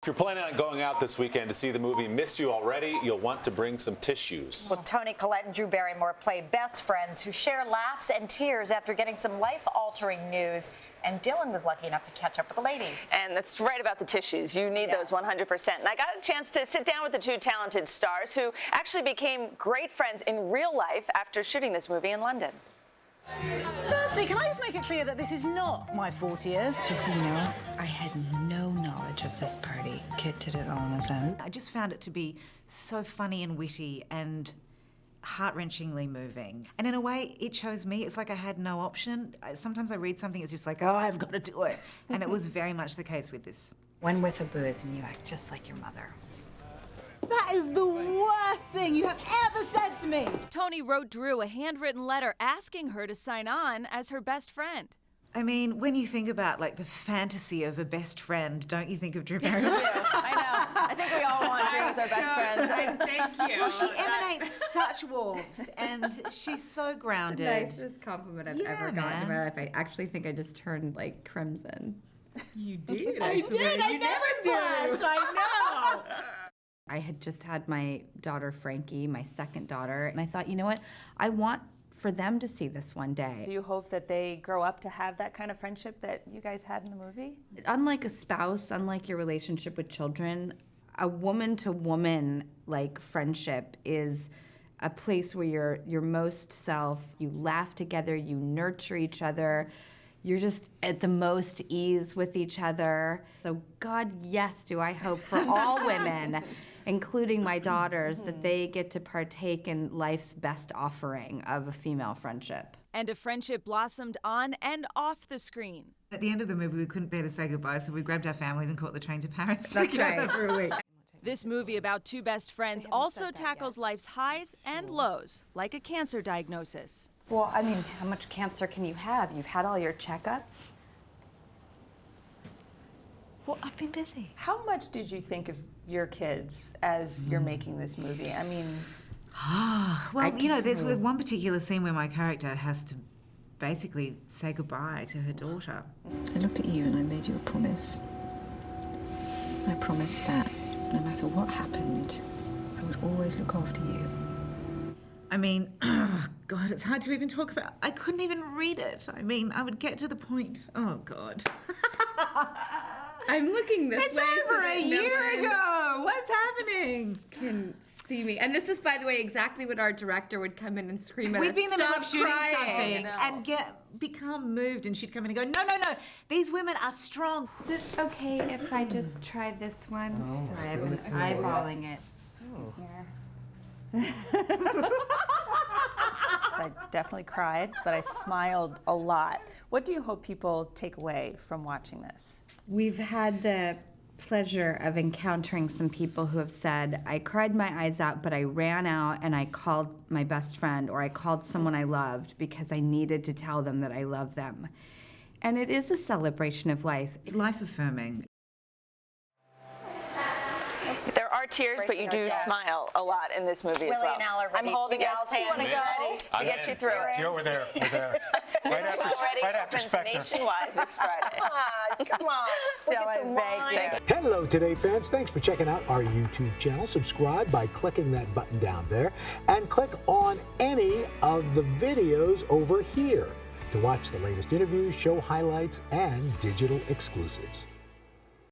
If you're planning on going out this weekend to see the movie Miss You Already, you'll want to bring some tissues. Well, Toni Collette and Drew Barrymore play best friends who share laughs and tears after getting some life-altering news. And Dylan was lucky enough to catch up with the ladies. And that's right about the tissues. You need those 100%. And I got a chance to sit down with the two talented stars who actually became great friends in real life after shooting this movie in London. Firstly, can I just make it clear that this is not my 40th? Just so you know, I had no knowledge of this party. Kit did it all on his own. I just found it to be so funny and witty and heart-wrenchingly moving. And in a way, it chose me. It's like I had no option. Sometimes I read something, it's just like, oh, I've got to do it. And it was very much the case with this. When with a booze and you act just like your mother. That is the worst thing you have ever said to me. Toni wrote Drew a handwritten letter asking her to sign on as her best friend. I mean, when you think about, like, the fantasy of a best friend, don't you think of Drew Barrymore? I know. I think we all want Drew as our best friend. Thank you. Well, she emanates such warmth, and she's so grounded. Nicest compliment I've ever gotten in my life. I actually think I just turned, like, crimson. You did, I did. I never blushed. I know. I had just had my daughter, Frankie, my second daughter, and I thought, you know what? I want for them to see this one day. Do you hope that they grow up to have that kind of friendship that you guys had in the movie? Unlike a spouse, unlike your relationship with children, a woman-to-woman like friendship is a place where you're your most self, you laugh together, you nurture each other, you're just at the most ease with each other. So God, yes, do I hope for all women, including my daughters, that they get to partake in life's best offering of a female friendship. And a friendship blossomed on and off the screen. At the end of the movie, we couldn't bear to say goodbye, so we grabbed our families and caught the train to Paris. That's right. For a week. This movie about two best friends also tackles life's highs and lows, like a cancer diagnosis. Well, I mean, how much cancer can you have? You've had all your checkups? Well, I've been busy. How much did you think of your kids as you're making this movie? I mean... Well, you know, there's one particular scene where my character has to basically say goodbye to her daughter. I looked at you and I made you a promise. I promised that no matter what happened, I would always look after you. I mean, oh God, it's hard to even talk about. I couldn't even read it. I mean, I would get to the point. Oh God. I'm looking this way. It's over a year ago. What's happening? Can see me. And this is, by the way, exactly what our director would come in and scream at us. We'd be in the middle of "Stop shooting crying." something and become moved, and she'd come in and go, no, no, no, these women are strong. Is it okay if I just try this one? Sorry, I've been eyeballing it. Here. I definitely cried, but I smiled a lot. What do you hope people take away from watching this? We've had the pleasure of encountering some people who have said, I cried my eyes out, but I ran out and I called my best friend, or I called someone I loved because I needed to tell them that I love them. And it is a celebration of life. It's life-affirming. There are tears, but you do smile a lot in this movie as well. and Al are ready. I'm holding You guys Al's hand. wanna go? To get you through it. We're there. Right after Spectre. Nationwide this Friday. Come on. Dylan, thank you. Hello, Today fans. Thanks for checking out our YouTube channel. Subscribe by clicking that button down there and click on any of the videos over here to watch the latest interviews, show highlights, and digital exclusives.